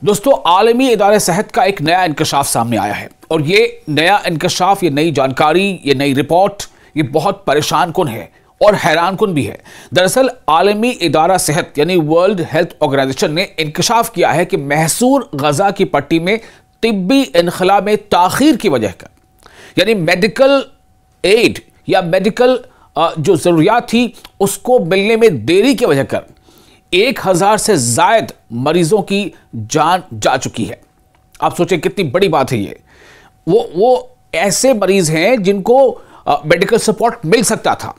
दोस्तों, आलमी इदारे सेहत का एक नया इंकशाफ सामने आया है और ये नया इंकशाफ, ये नई जानकारी, ये नई रिपोर्ट, ये बहुत परेशान कुन है और हैरान कुन भी है। दरअसल आलमी इदारा सेहत यानी वर्ल्ड हेल्थ ऑर्गेनाइजेशन ने इंकशाफ किया है कि महसूर गजा की पट्टी में तिब्बी इनखला में ताखीर की वजह का, यानी मेडिकल एड या मेडिकल जो जरूरियात थी उसको मिलने में देरी की वजह कर 1000 से जायद मरीजों की जान जा चुकी है। आप सोचें कितनी बड़ी बात है ये। वो ऐसे मरीज हैं जिनको मेडिकल सपोर्ट मिल सकता था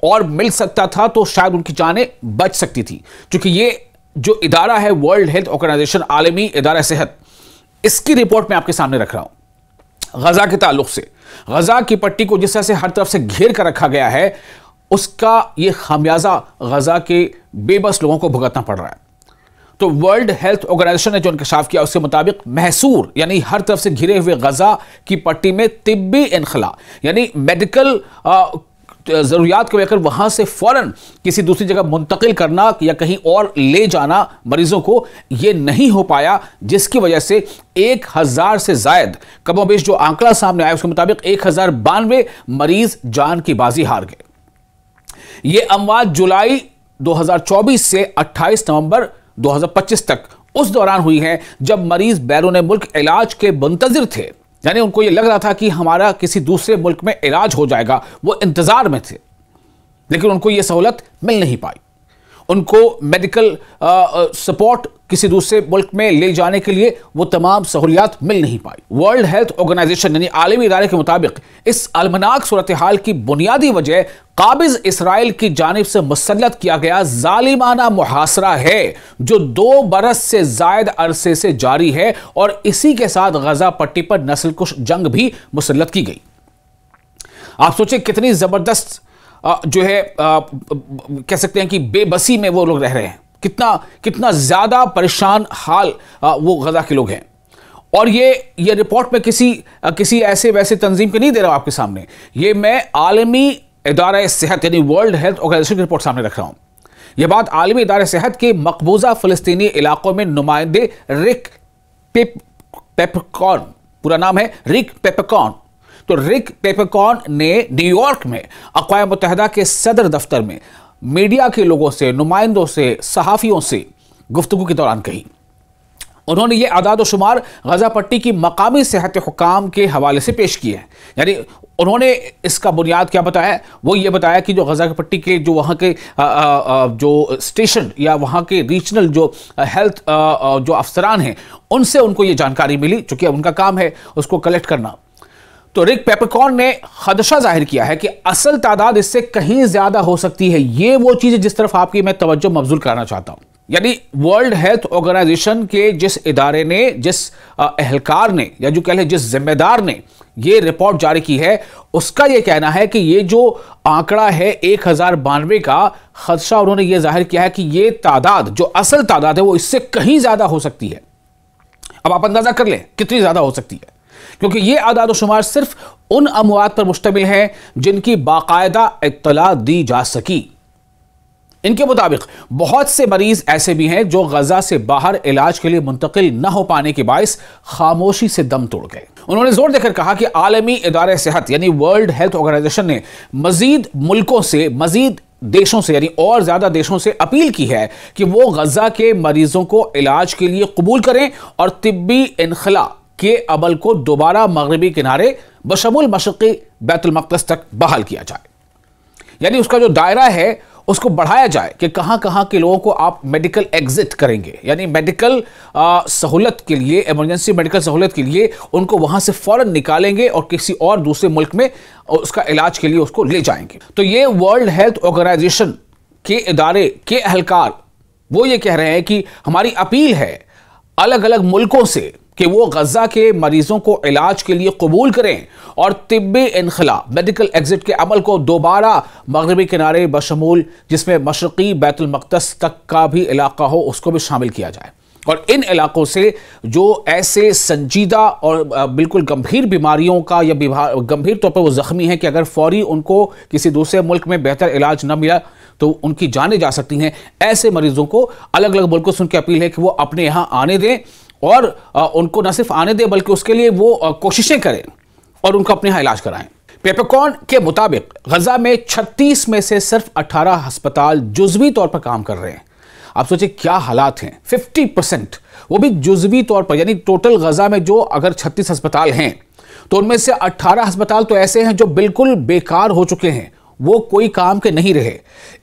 और मिल सकता था तो शायद उनकी जानें बच सकती थी, क्योंकि ये जो इदारा है वर्ल्ड हेल्थ ऑर्गेनाइजेशन, आलमी इदारा सेहत, इसकी रिपोर्ट मैं आपके सामने रख रहा हूं। गजा के ताल्लुक से गजा की पट्टी को जिस तरह से हर तरफ से घेर कर रखा गया है, उसका ये खामियाजा गजा के बेबस लोगों को भुगतना पड़ रहा है। तो वर्ल्ड हेल्थ ऑर्गेनाइजेशन ने जो इंकशाफ किया उसके मुताबिक महसूर यानी हर तरफ से घिरे हुए गजा की पट्टी में तिब्बी इनखला यानी मेडिकल जरूरियात को लेकर वहां से फौरन किसी दूसरी जगह मुंतकिल करना या कहीं और ले जाना मरीजों को, यह नहीं हो पाया, जिसकी वजह से 1000 से जायद कमोबेश जो आंकड़ा सामने आया उसके मुताबिक 1092 मरीज जान की बाजी हार गए। ये अमवात जुलाई 2024 से 28 नवंबर 2025 तक उस दौरान हुई है जब मरीज बैरून मुल्क इलाज के मुंतजिर थे, यानी उनको यह लग रहा था कि हमारा किसी दूसरे मुल्क में इलाज हो जाएगा, वो इंतजार में थे, लेकिन उनको यह सहूलत मिल नहीं पाई। उनको मेडिकल सपोर्ट किसी दूसरे मुल्क में ले जाने के लिए वो तमाम सहूलियात मिल नहीं पाई। वर्ल्ड हेल्थ ऑर्गेनाइजेशन यानी आलमी इदारे के मुताबिक इस अलमनाक सूरत हाल की बुनियादी वजह काबिज इसराइल की जानिब से मुसल्लत किया गया जालिमाना मुहासरा है, जो 2 बरस से जायद अरसे से जारी है, और इसी के साथ गजा पट्टी पर नस्लकुश जंग भी मुसल्लत की गई। आप सोचें कितनी जबरदस्त जो है कह सकते हैं कि बेबसी में वो लोग रह रहे हैं, कितना ज्यादा परेशान हाल वो गजा के लोग हैं। और ये रिपोर्ट में किसी ऐसे वैसे तंजीम के नहीं दे रहा हूं आपके सामने, ये मैं आलमी इदारा सेहत यानी वर्ल्ड हेल्थ ऑर्गेनाइजेशन की रिपोर्ट सामने रख रहा हूं। यह बात आलमी इदारा सेहत के मकबूजा फिलिस्तीनी इलाकों में नुमाइंदे रिक पेपरकॉन, पूरा नाम है रिक पेपरकॉन, तो रिक पेपरकॉन ने न्यूयॉर्क में अक़वाम मुत्तहिदा के सदर दफ्तर में मीडिया के लोगों से, नुमाइंदों से, सहाफ़ियों से गुफ्तगू के दौरान कही। उन्होंने ये आदाद व शुमार गजा पट्टी की मकामी सेहत हुकाम के हवाले से पेश किए हैं। यानी उन्होंने इसका बुनियाद क्या बताया, वो ये बताया कि जो गजा की पट्टी के जो वहाँ के जो स्टेशन या वहाँ के रीजनल जो हेल्थ जो अफसरान हैं, उनसे उनको ये जानकारी मिली, चूँकि उनका काम है उसको कलेक्ट करना। तो रिक पेपरकॉन ने खदशा जाहिर किया है कि असल तादाद इससे कहीं ज्यादा हो सकती है। ये वो चीज जिस तरफ आपकी मैं तवज्जो मबजूल कराना चाहता हूं। यानी वर्ल्ड हेल्थ ऑर्गेनाइजेशन के जिस इदारे ने, जिस एहलकार ने, या जो कह लें जिस जिम्मेदार ने ये रिपोर्ट जारी की है, उसका यह कहना है कि ये जो आंकड़ा है 1092 का, खदशा उन्होंने ये जाहिर किया है कि ये तादाद जो असल तादाद है वो इससे कहीं ज्यादा हो सकती है। अब आप अंदाजा कर लें कितनी ज्यादा हो सकती है, क्योंकि ये आदाद शुमार सिर्फ उन अमवात पर मुश्तमिल है जिनकी बाकायदा इत्तला दी जा सकी। इनके मुताबिक बहुत से मरीज ऐसे भी हैं जो गजा से बाहर इलाज के लिए मुंतकिल न हो पाने के बायस खामोशी से दम तोड़ गए। उन्होंने जोर देकर कहा कि आलमी इदारे सेहत यानी वर्ल्ड हेल्थ ऑर्गेनाइजेशन ने मजीद मुल्कों से, मजीद देशों से, यानी और ज्यादा देशों से अपील की है कि वो गजा के मरीजों को इलाज के लिए कबूल करें और तिब्बी इनखला के अमल को दोबारा मगरबी किनारे बशमुल मशरक़ी बैतुल मक़दस तक बहाल किया जाए। यानी उसका जो दायरा है उसको बढ़ाया जाए कि कहां कहां के लोगों को आप मेडिकल एग्जिट करेंगे, यानी मेडिकल सहूलत के लिए, इमरजेंसी मेडिकल सहूलत के लिए उनको वहां से फौरन निकालेंगे और किसी और दूसरे मुल्क में उसका इलाज के लिए उसको ले जाएंगे। तो ये वर्ल्ड हेल्थ ऑर्गेनाइजेशन के इदारे के अहलकार वो ये कह रहे हैं कि हमारी अपील है अलग अलग मुल्कों से कि वो गजा के मरीजों को इलाज के लिए कबूल करें और तिब्बी इनखला मेडिकल एग्जिट के अमल को दोबारा मगरबी किनारे बशमूल जिसमें मशरक़ी बैतुल मक़दस तक का भी इलाका हो उसको भी शामिल किया जाए। और इन इलाकों से जो ऐसे संजीदा और बिल्कुल गंभीर बीमारियों का या गंभीर तौर पर वो ज़ख्मी हैं कि अगर फौरी उनको किसी दूसरे मुल्क में बेहतर इलाज न मिला तो उनकी जानें जा सकती हैं, ऐसे मरीजों को अलग अलग मुल्कों से उनकी अपील है कि वो अपने यहाँ आने दें और उनको न सिर्फ आने दें बल्कि उसके लिए वो कोशिशें करें और उनको अपने यहाँ इलाज कराएं। पेपरकॉर्न के मुताबिक गजा में 36 में से सिर्फ 18 अस्पताल जुज़वी तौर पर काम कर रहे हैं। आप सोचिए क्या हालात हैं। 50%, वो भी जुज़वी तौर पर, यानी टोटल गजा में जो अगर 36 अस्पताल हैं तो उनमें से 18 अस्पताल तो ऐसे हैं जो बिल्कुल बेकार हो चुके हैं, वो कोई काम के नहीं रहे।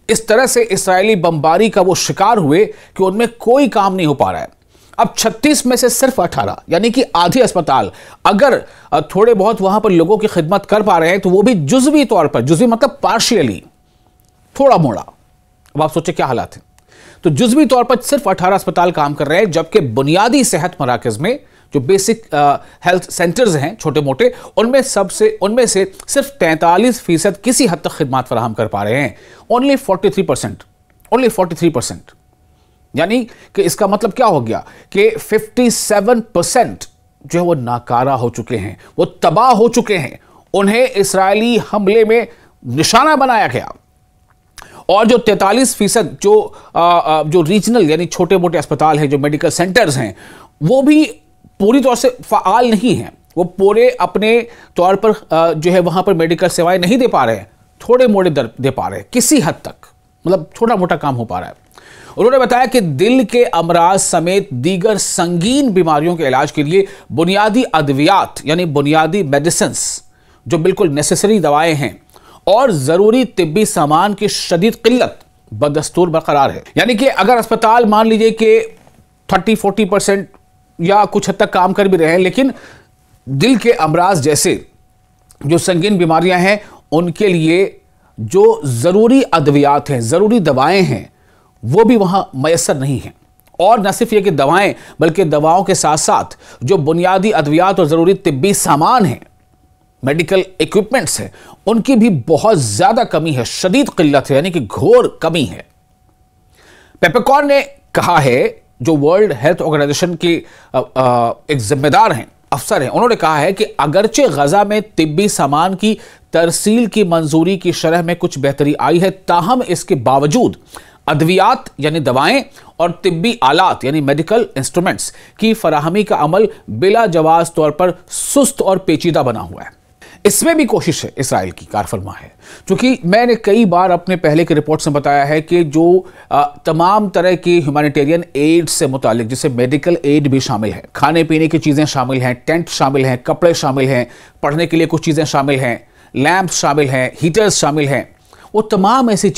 इस तरह से इस्राएली बमबारी का वो शिकार हुए कि उनमें कोई काम नहीं हो पा रहा है। अब 36 में से सिर्फ 18, यानी कि आधे अस्पताल अगर थोड़े बहुत वहां पर लोगों की खिदमत कर पा रहे हैं तो वो भी जुज़वी तौर पर, जुज़वी मतलब पार्शियली, थोड़ा मोड़ा। अब आप सोचिए क्या हालात हैं। तो जुज़वी तौर पर सिर्फ 18 अस्पताल काम कर रहे हैं, जबकि बुनियादी सेहत मराकज में जो बेसिक हेल्थ सेंटर्स हैं छोटे मोटे, उनमें से सिर्फ 43% किसी हद तक खिदमत फराहम कर पा रहे हैं। ओनली 43%। यानी कि इसका मतलब क्या हो गया कि 57% जो है वो नाकारा हो चुके हैं, वो तबाह हो चुके हैं। उन्हें इस्राएली हमले में निशाना बनाया गया। और जो 43% जो रीजनल यानी छोटे मोटे अस्पताल हैं, जो मेडिकल सेंटर्स हैं, वो भी पूरी तौर से फाल नहीं हैं। वो पूरे अपने तौर पर जो है वहां पर मेडिकल सेवाएं नहीं दे पा रहे हैं, थोड़े मोड़े दे पा रहे हैं किसी हद तक, मतलब छोटा मोटा काम हो पा रहा है। उन्होंने बताया कि दिल के अमराज समेत दीगर संगीन बीमारियों के इलाज के लिए बुनियादी अद्वियात यानी बुनियादी मेडिसिन, जो बिल्कुल नेसेसरी दवाएं हैं, और जरूरी तिब्बी सामान की शदीद किल्लत बदस्तूर बरकरार है। यानी कि अगर अस्पताल मान लीजिए कि 30-40% या कुछ हद तक काम कर भी रहे हैं, लेकिन दिल के अमराज जैसे जो संगीन बीमारियां हैं उनके लिए जो जरूरी अद्वियात हैं, जरूरी दवाएं हैं, वो भी वहां मयसर नहीं है। और न सिर्फ ये कि दवाएं, बल्कि दवाओं के साथ साथ जो बुनियादी अद्वियात और जरूरी तिब्बी सामान है, मेडिकल इक्विपमेंट्स है, उनकी भी बहुत ज्यादा कमी है, शदीद किल्लत है, यानी कि घोर कमी है। पेपरकॉर्न ने कहा है, जो वर्ल्ड हेल्थ ऑर्गेनाइजेशन के एक जिम्मेदार हैं, अफसर हैं, उन्होंने कहा है कि अगरचे गजा में तिब्बी सामान की तरसील की मंजूरी की शरह में कुछ बेहतरी आई है, ताहम इसके बावजूद अद्वियात यानी दवाएं और तिब्बी आलात यानी मेडिकल इंस्ट्रूमेंट्स की फराहमी का अमल बिला जवाज तौर पर सुस्त और पेचीदा बना हुआ है। इसमें भी कोशिश है इस्राइल की, कारफरमा है। क्योंकि मैंने कई बार अपने पहले के रिपोर्ट्स में बताया है कि जो तमाम तरह की ह्यूमैनिटेरियन एड से मुतालिक, जिसे मेडिकल एड भी शामिल है, खाने पीने की चीज़ें शामिल हैं, टेंट शामिल हैं, कपड़े शामिल हैं, पढ़ने के लिए कुछ चीज़ें शामिल हैं, लैंप्स शामिल हैं, हीटर्स शामिल हैं, वो तमाम ऐसी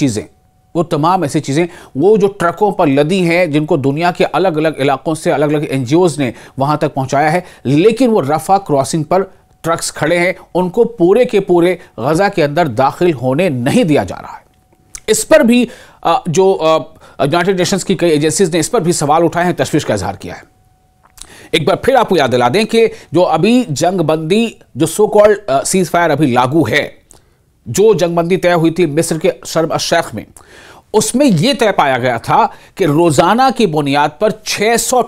चीज़ें वो जो ट्रकों पर लदी हैं, जिनको दुनिया के अलग अलग इलाकों से अलग अलग NGOs ने वहाँ तक पहुँचाया है, लेकिन वो रफा क्रॉसिंग पर ट्रक्स खड़े हैं, उनको पूरे के पूरे गजा के अंदर दाखिल होने नहीं दिया जा रहा है। इस पर भी जो यूनाइटेड नेशंस की कई एजेंसीज ने इस पर भी सवाल उठाए हैं, तशवीश का इजहार किया है। एक बार फिर आपको याद दिला दें कि जो अभी जंगबंदी, जो सो कॉल्ड सीज फायर अभी लागू है, जो जंगबंदी तय हुई थी मिस्र के शर्म अल शेख में, उसमें यह तय पाया गया था कि रोजाना की बुनियाद पर 600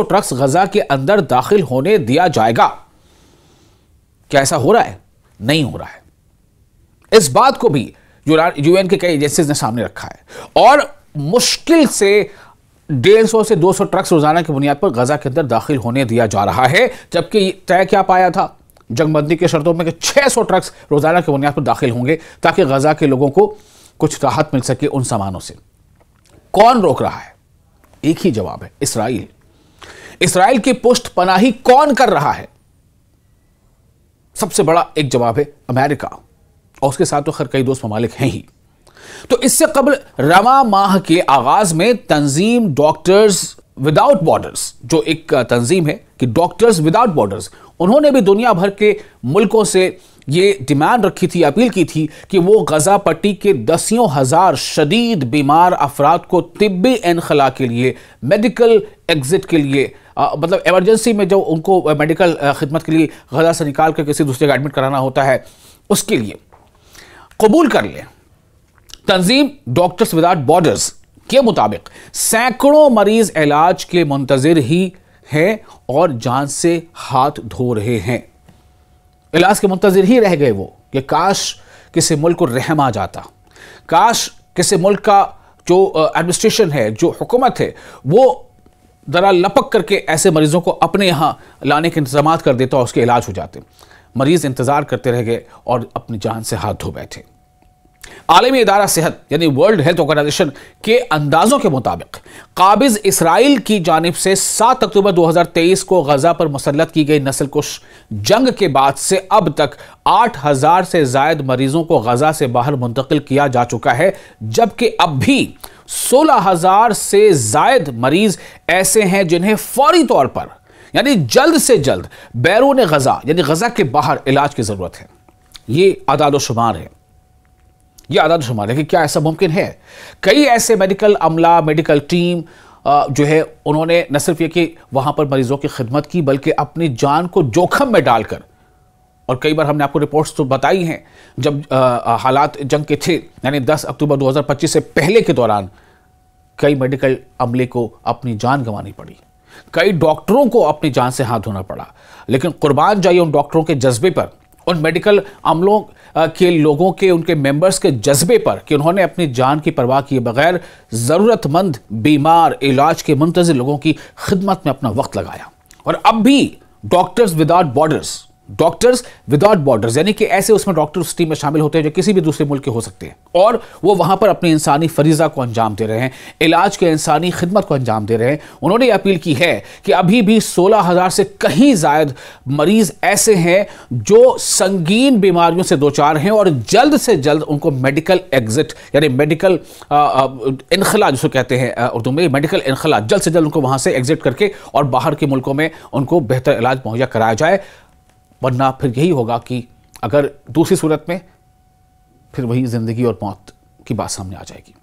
ट्रक्स गजा के अंदर दाखिल होने दिया जाएगा। क्या ऐसा हो रहा है? नहीं हो रहा है। इस बात को भी यूएन के कई एजेंसीज ने सामने रखा है, और मुश्किल से 150 से 200 ट्रक्स रोजाना की बुनियाद पर गजा के अंदर दाखिल होने दिया जा रहा है, जबकि तय क्या पाया था जंगबंदी के शर्तों में कि 600 ट्रक्स रोजाना की बुनियाद पर दाखिल होंगे, ताकि गजा के लोगों को कुछ राहत मिल सके उन सामानों से। कौन रोक रहा है? एक ही जवाब है, इस्राइल। इस्राइल की पुष्ट पनाही कौन कर रहा है? सबसे बड़ा एक जवाब है अमेरिका, और उसके साथ तो खैर कई दोस्त ममालिक हैं ही। तो इससे कबल रवा माह के आगाज में तंजीम डॉक्टर्स विदाउट बॉर्डर्स, जो एक तंजीम है कि डॉक्टर्स विदाउट बॉर्डर्स, उन्होंने भी दुनिया भर के मुल्कों से ये डिमांड रखी थी, अपील की थी कि वो गजा पट्टी के दसियों हजार शदीद बीमार अफराद को तिब्बी इनखला के लिए, मेडिकल एग्जिट के लिए, मतलब इमरजेंसी में जो उनको मेडिकल खिदमत के लिए गजा से निकाल कर किसी दूसरे का एडमिट कराना होता है, उसके लिए कबूल कर लें। तंजीम डॉक्टर्स विदाउट बॉर्डर्स के मुताबिक सैकड़ों मरीज इलाज के मुंतजिर ही हैं और जान से हाथ धो रहे हैं। इलाज के मुंतजिर ही रह गए वो, कि काश किसी मुल्क को रहम आ जाता, काश किसी मुल्क का जो एडमिनिस्ट्रेशन है, जो हुकूमत है, वो जरा लपक करके ऐसे मरीजों को अपने यहाँ लाने के इंतजाम कर देता और उसके इलाज हो जाते। मरीज इंतजार करते रह गए और अपनी जान से हाथ धो बैठे। आलमी इदारा सेहत यानी वर्ल्ड हेल्थ ऑर्गेनाइजेशन के अंदाजों के मुताबिक काबिज इसराइल की जानिब से 7 अक्टूबर 2023 को गजा पर मुसल्लत की गई नस्लकुश जंग के बाद से अब तक 8,000 से ज्यादा मरीजों को गजा से बाहर मुंतकिल किया जा चुका है, जबकि अब भी 16,000 से ज्यादा मरीज ऐसे हैं जिन्हें फौरी तौर पर यानी जल्द से जल्द बैरून गजा यानी गजा के बाहर इलाज की जरूरत है। ये आदाद-ओ-शुमार है। यह आदाद-ओ-शुमार है कि क्या ऐसा मुमकिन है। कई ऐसे मेडिकल अमला, मेडिकल टीम जो है उन्होंने न सिर्फ ये कि वहां पर मरीजों की खिदमत की बल्कि अपनी जान को जोखम में डालकर, और कई बार हमने आपको रिपोर्ट्स तो बताई हैं जब हालात जंग के थे यानी 10 अक्टूबर 2025 से पहले के दौरान कई मेडिकल अमले को अपनी जान गंवानी पड़ी, कई डॉक्टरों को अपनी जान से हाथ धोना पड़ा। लेकिन कुर्बान जाइए उन डॉक्टरों के जज्बे पर, उन मेडिकल अमलों के लोगों के, उनके मेंबर्स के जज्बे पर कि उन्होंने अपनी जान की परवाह किए बगैर जरूरतमंद, बीमार, इलाज के मुंतज़िर लोगों की खिदमत में अपना वक्त लगाया। और अब भी डॉक्टर्स विदाउट बॉर्डर्स यानी कि ऐसे उसमें डॉक्टर उस टीम में शामिल होते हैं जो किसी भी दूसरे मुल्क के हो सकते हैं, और वो वहां पर अपनी इंसानी फरीजा को अंजाम दे रहे हैं, इलाज के इंसानी खिदमत को अंजाम दे रहे हैं। उन्होंने अपील की है कि अभी भी 16,000 से कहीं ज्यादा मरीज ऐसे हैं जो संगीन बीमारियों से दो चार हैं और जल्द से जल्द उनको मेडिकल एग्जिट यानी मेडिकल इनखला जिसको कहते हैं उर्दू में, मेडिकल इनखला, जल्द से जल्द उनको वहां से एग्जिट करके और बाहर के मुल्कों में उनको बेहतर इलाज मुहैया कराया जाए। वरना फिर यही होगा कि अगर दूसरी सूरत में फिर वही जिंदगी और मौत की बात सामने आ जाएगी।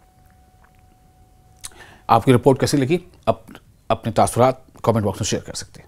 आपकी रिपोर्ट कैसी लगी? अपने तासुरात कमेंट बॉक्स में शेयर कर सकते हैं।